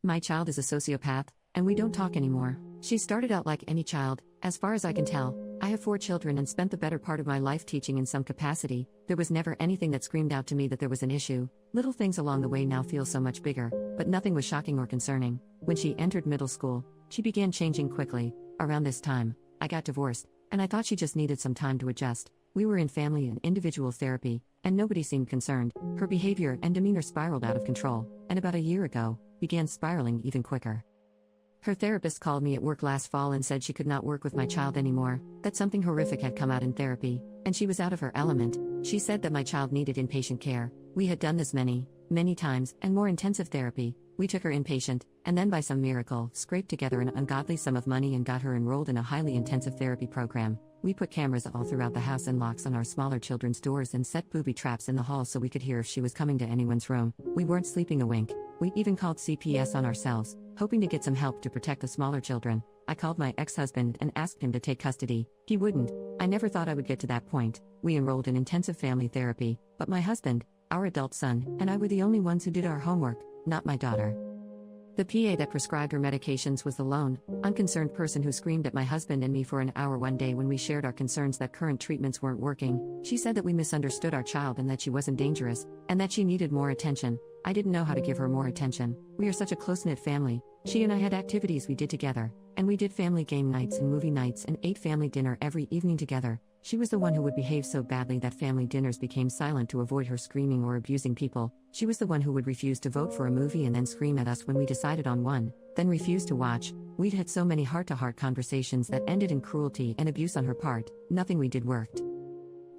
My child is a sociopath, and we don't talk anymore. She started out like any child, as far as I can tell. I have 4 children and spent the better part of my life teaching in some capacity. There was never anything that screamed out to me that there was an issue. Little things along the way now feel so much bigger, but nothing was shocking or concerning. When she entered middle school, she began changing quickly. Around this time, I got divorced, and I thought she just needed some time to adjust. We were in family and individual therapy, and nobody seemed concerned. Her behavior and demeanor spiraled out of control, and about a year ago, began spiraling even quicker. Her therapist called me at work last fall and said she could not work with my child anymore, that something horrific had come out in therapy, and she was out of her element. She said that my child needed inpatient care. We had done this many times, and more intensive therapy. We took her inpatient, and then by some miracle, scraped together an ungodly sum of money and got her enrolled in a highly intensive therapy program. We put cameras all throughout the house and locks on our smaller children's doors and set booby traps in the hall so we could hear if she was coming to anyone's room. We weren't sleeping a wink. We even called CPS on ourselves, hoping to get some help to protect the smaller children. I called my ex-husband and asked him to take custody. He wouldn't. I never thought I would get to that point. We enrolled in intensive family therapy, but my husband, our adult son, and I were the only ones who did our homework, not my daughter. The PA that prescribed her medications was the lone, unconcerned person who screamed at my husband and me for an hour one day when we shared our concerns that current treatments weren't working. She said that we misunderstood our child and that she wasn't dangerous, and that she needed more attention. I didn't know how to give her more attention. We are such a close-knit family. She and I had activities we did together, and we did family game nights and movie nights and ate family dinner every evening together. She was the one who would behave so badly that family dinners became silent to avoid her screaming or abusing people. She was the one who would refuse to vote for a movie and then scream at us when we decided on one, then refuse to watch. We'd had so many heart-to-heart conversations that ended in cruelty and abuse on her part. Nothing we did worked.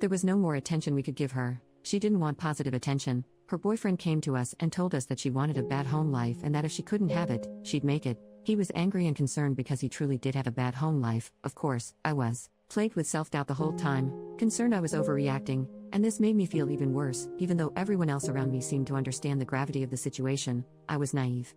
There was no more attention we could give her. She didn't want positive attention. Her boyfriend came to us and told us that she wanted a bad home life and that if she couldn't have it, she'd make it. He was angry and concerned because he truly did have a bad home life. Of course, I was plagued with self-doubt the whole time, concerned I was overreacting, and this made me feel even worse. Even though everyone else around me seemed to understand the gravity of the situation, I was naive.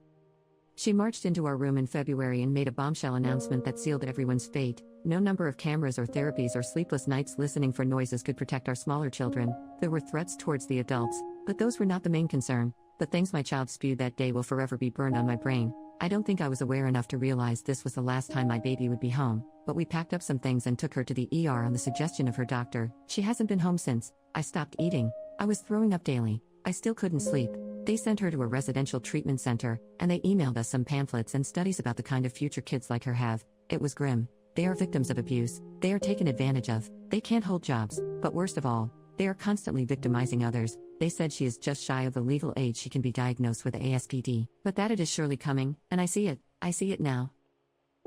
She marched into our room in February and made a bombshell announcement that sealed everyone's fate. No number of cameras or therapies or sleepless nights listening for noises could protect our smaller children. There were threats towards the adults, but those were not the main concern. The things my child spewed that day will forever be burned on my brain. I don't think I was aware enough to realize this was the last time my baby would be home, but we packed up some things and took her to the ER on the suggestion of her doctor. She hasn't been home since. I stopped eating. I was throwing up daily. I still couldn't sleep. They sent her to a residential treatment center, and they emailed us some pamphlets and studies about the kind of future kids like her have. It was grim. They are victims of abuse. They are taken advantage of. They can't hold jobs, but worst of all, they are constantly victimizing others. They said she is just shy of the legal age she can be diagnosed with ASPD, but that it is surely coming, and I see it. I see it now.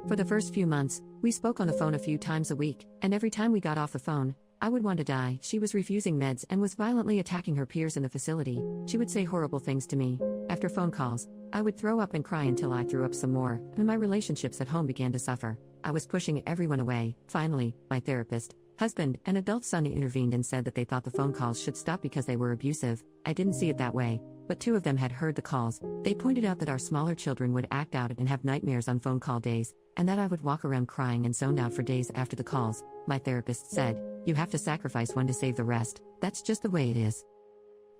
For the first few months, we spoke on the phone a few times a week, and every time we got off the phone, I would want to die. She was refusing meds and was violently attacking her peers in the facility. She would say horrible things to me. After phone calls, I would throw up and cry until I threw up some more, and my relationships at home began to suffer. I was pushing everyone away. Finally, my therapist, husband, and adult son intervened and said that they thought the phone calls should stop because they were abusive. I didn't see it that way, but 2 of them had heard the calls. They pointed out that our smaller children would act out and have nightmares on phone call days, and that I would walk around crying and zoned out for days after the calls. My therapist said, "You have to sacrifice one to save the rest. That's just the way it is."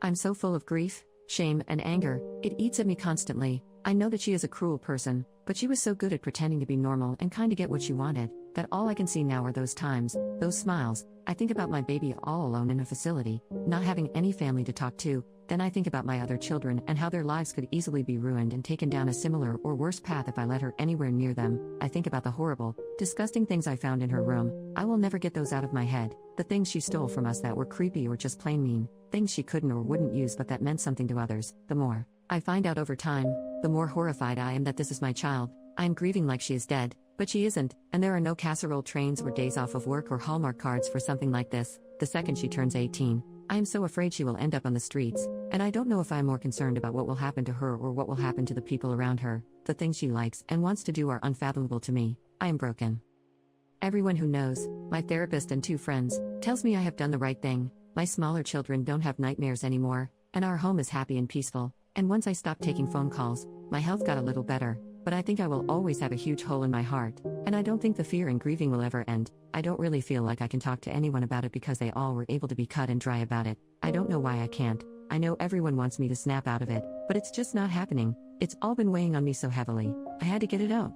I'm so full of grief, shame, and anger. It eats at me constantly. I know that she is a cruel person, but she was so good at pretending to be normal and kind to get what she wanted, that all I can see now are those times, those smiles. I think about my baby all alone in a facility, not having any family to talk to. Then I think about my other children and how their lives could easily be ruined and taken down a similar or worse path if I let her anywhere near them. I think about the horrible, disgusting things I found in her room. I will never get those out of my head. The things she stole from us that were creepy or just plain mean. Things she couldn't or wouldn't use but that meant something to others. The more I find out over time, the more horrified I am that this is my child. I am grieving like she is dead, but she isn't, and there are no casserole trains or days off of work or Hallmark cards for something like this. The second she turns 18, I am so afraid she will end up on the streets, and I don't know if I am more concerned about what will happen to her or what will happen to the people around her. The things she likes and wants to do are unfathomable to me. I am broken. Everyone who knows, my therapist and 2 friends, tells me I have done the right thing. My smaller children don't have nightmares anymore, and our home is happy and peaceful. And once I stopped taking phone calls, my health got a little better, but I think I will always have a huge hole in my heart, and I don't think the fear and grieving will ever end. I don't really feel like I can talk to anyone about it because they all were able to be cut and dry about it. I don't know why I can't. I know everyone wants me to snap out of it, but it's just not happening. It's all been weighing on me so heavily, I had to get it out.